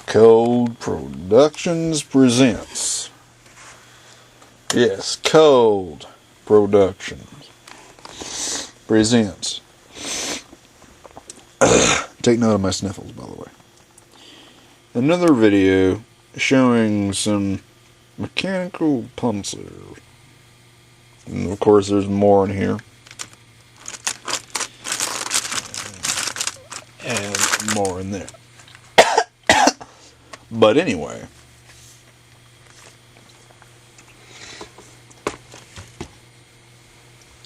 Cold Productions presents. Yes, Cold Productions presents. Take note of my sniffles, by the way. Another video showing some mechanical pencils. And of course, there's more in here. And more in there. But anyway,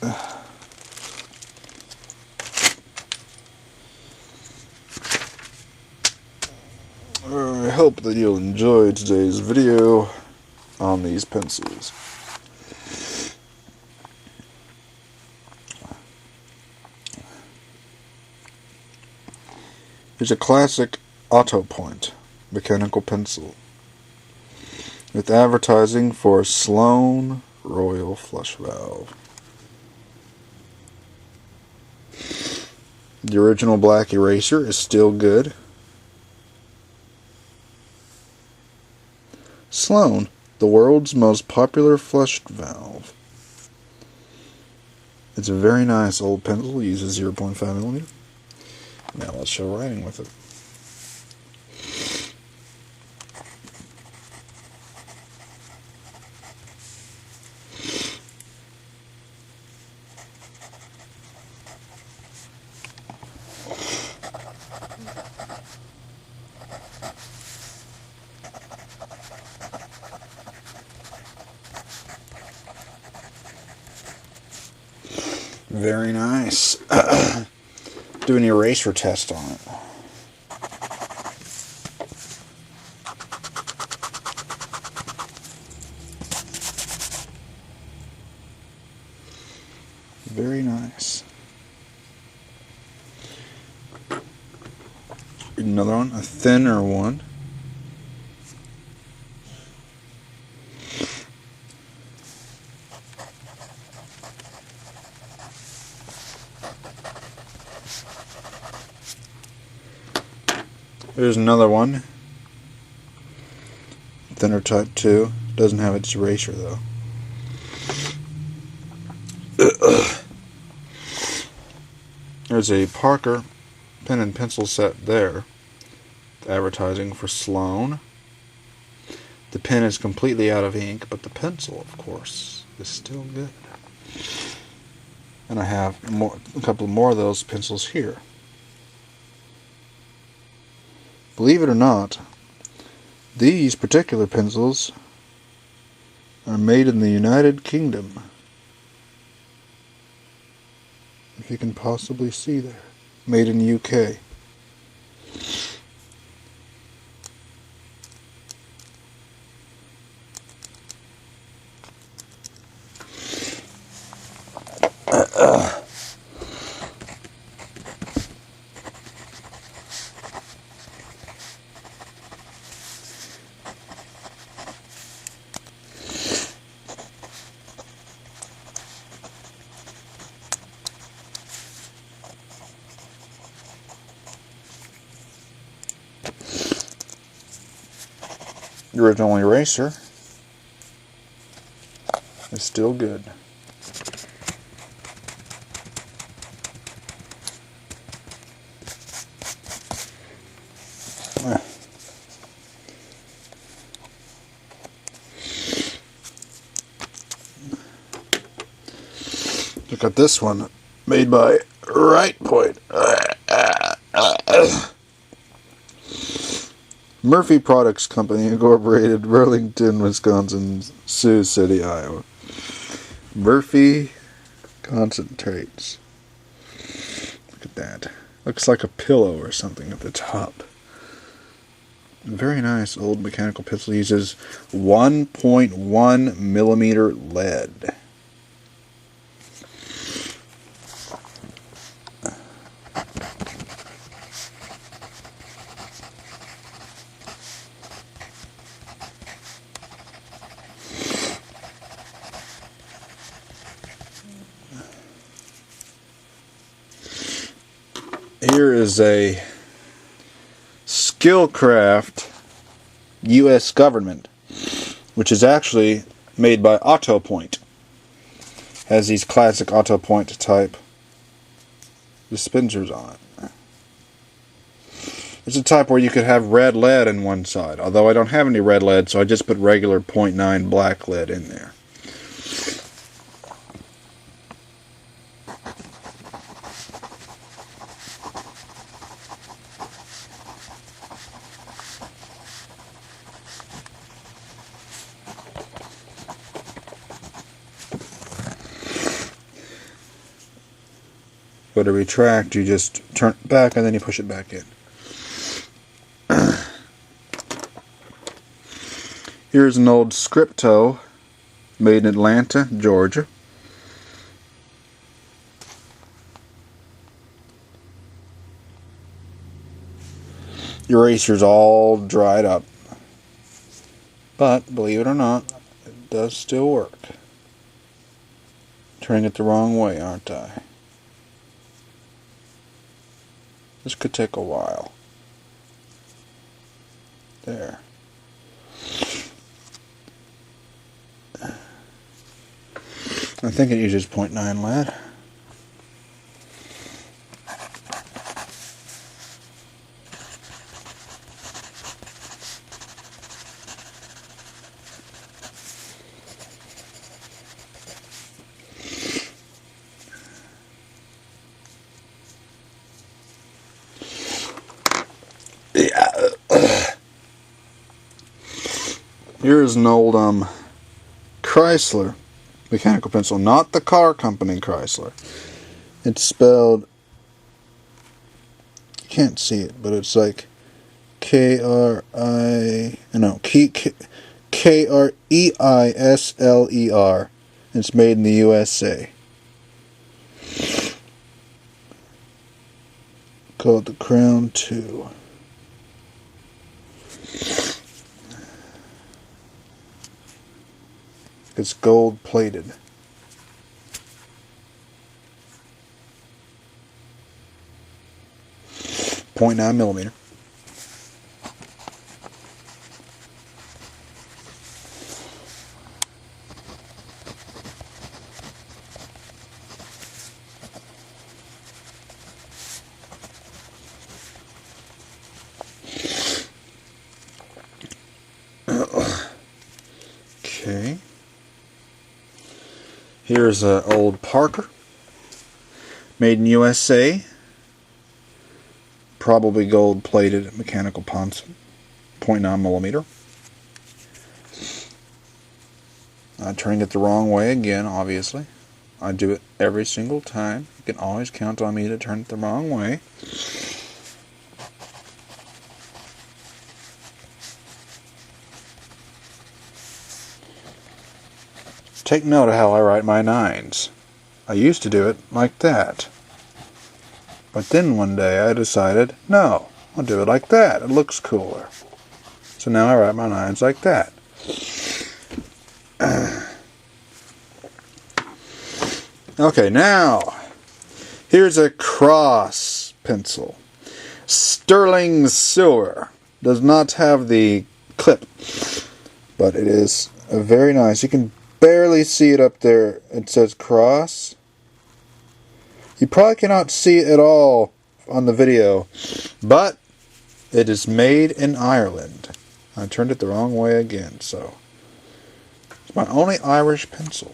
I hope that you'll enjoy today's video on these pencils. It's a classic AutoPoint mechanical pencil with advertising for Sloan Royal Flush Valve. The original black eraser is still good. Sloan, the world's most popular flush valve. It's a very nice old pencil. It uses 0.5mm. Now let's show writing with it. Very nice. Do an eraser test on it. Very nice. Another one, a thinner one. Here's another one. Thinner type 2. Doesn't have its eraser though. There's a Parker pen and pencil set there. Advertising for Sloan. The pen is completely out of ink, but the pencil, of course, is still good. And I have a couple more of those pencils here. Believe it or not, these particular pencils are made in the United Kingdom. If you can possibly see there. Made in the UK. The original eraser is still good. Look at this one, made by Right Point. Murphy Products Company, Incorporated, Burlington, Wisconsin, Sioux City, Iowa. Murphy Concentrates. Look at that. Looks like a pillow or something at the top. Very nice old mechanical pencil. Uses 1.1mm lead. Here is a Skillcraft U.S. government, which is actually made by AutoPoint. Has these classic AutoPoint type dispensers on it. It's a type where you could have red lead in one side, although I don't have any red lead, so I just put regular .9 black lead in there. Go to retract, you just turn it back and then you push it back in. Here's an old Scripto made in Atlanta, Georgia. Eraser's all dried up. But, believe it or not, it does still work. Turning it the wrong way, aren't I? This could take a while. There. I think it uses .9 lead. Yeah. Here's an old Chrysler mechanical pencil, not the car company Chrysler. It's spelled, you can't see it, but it's like K-R-E-I-S-L-E-R. It's made in the USA. Called the Crown 2. It's gold plated. .9 millimeter. Okay. Here's an old Parker, made in USA, probably gold plated mechanical ponce, .9 millimeter. I'm turning it the wrong way again, obviously. I do it every single time. You can always count on me to turn it the wrong way. Take note of how I write my 9s. I used to do it like that. But then one day I decided, no, I'll do it like that. It looks cooler. So now I write my 9s like that. Okay, now, here's a cross pencil. Sterling Silver. Does not have the clip, but it is very nice. You can barely see it up there. It says cross. You probably cannot see it at all on the video, but it is made in Ireland. I turned it the wrong way again, so it's my only Irish pencil.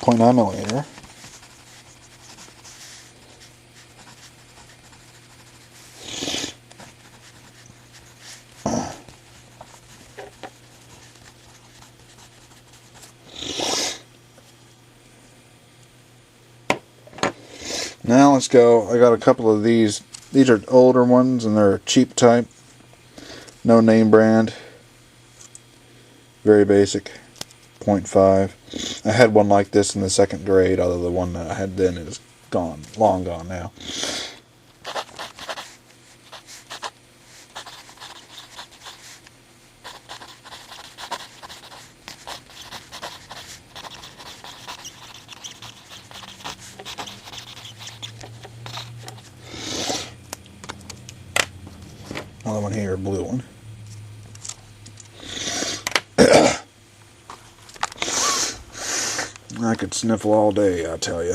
.9 millimeter. Now let's go. I got a couple of these. These are older ones and they're cheap type. No name brand. Very basic. .5. I had one like this in the 2nd grade, although the one that I had then is gone. Long gone now. Another one here, a blue one. I could sniffle all day, I tell you.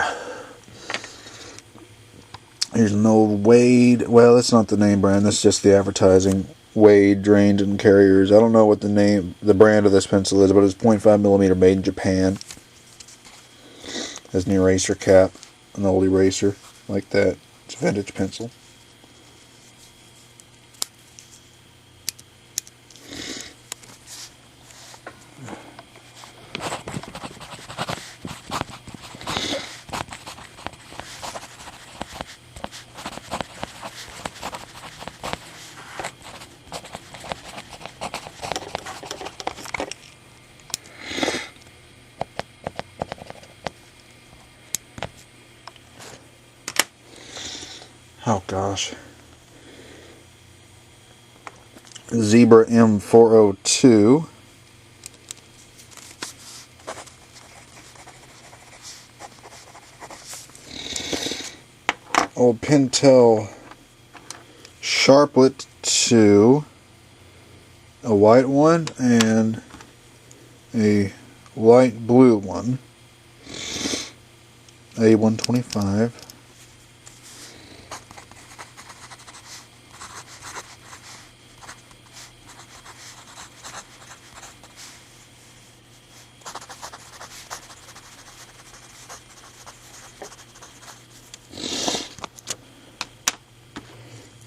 Here's an old Wade. Well, it's not the name brand. That's just the advertising. Wade drains and carriers. I don't know what the brand of this pencil is, but it's 0.5mm made in Japan. Has an eraser cap, an old eraser like that. It's a vintage pencil. Oh gosh. Zebra M402. Old Pentel Sharplet 2. A white one and a light blue one. A125.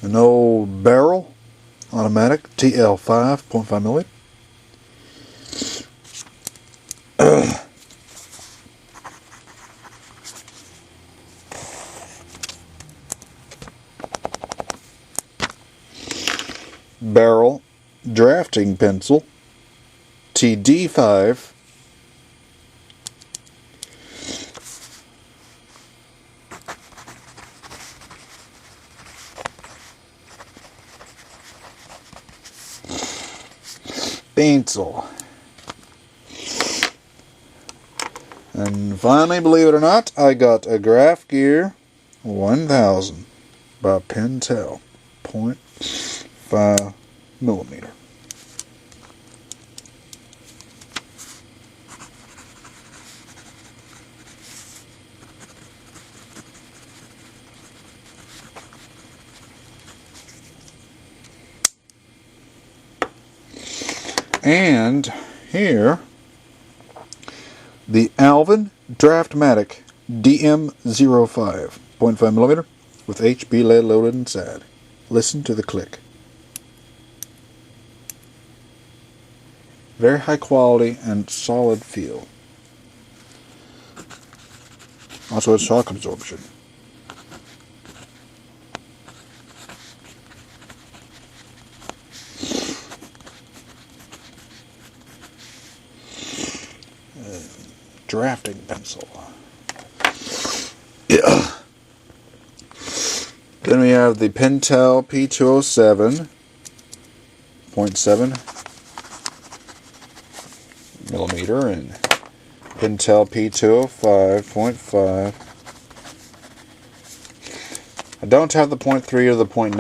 An old barrel, automatic, TL5, 0.5mm. Barrel drafting pencil, TD5. Pencil. And finally, believe it or not, I got a Graph Gear 1000 by Pentel, 0.5mm. And here, the Alvin Draftmatic DM05, 0.5mm, with HB lead loaded inside. Listen to the click. Very high quality and solid feel. Also has shock absorption. Drafting pencil. Yeah. Then we have the Pentel P207, 0.7mm, and Pentel P205, 0.5. I don't have the 0.3 or the 0.9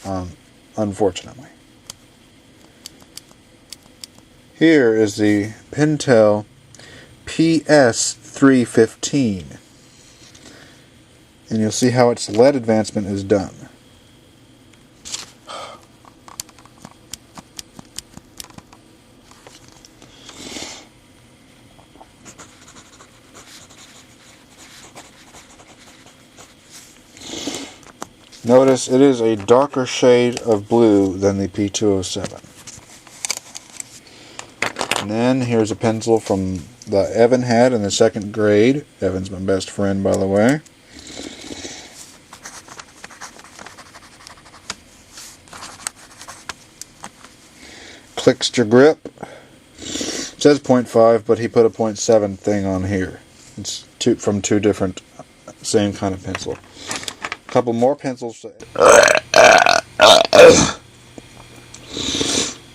on it, unfortunately. Here is the Pentel PS315, and you'll see how its lead advancement is done. Notice it is a darker shade of blue than the P207. And then here's a pencil from that Evan had in the 2nd grade. Evan's my best friend, by the way. Clickster grip. It says 0.5, but he put a 0.7 thing on here. It's from two different, same kind of pencil. A couple more pencils.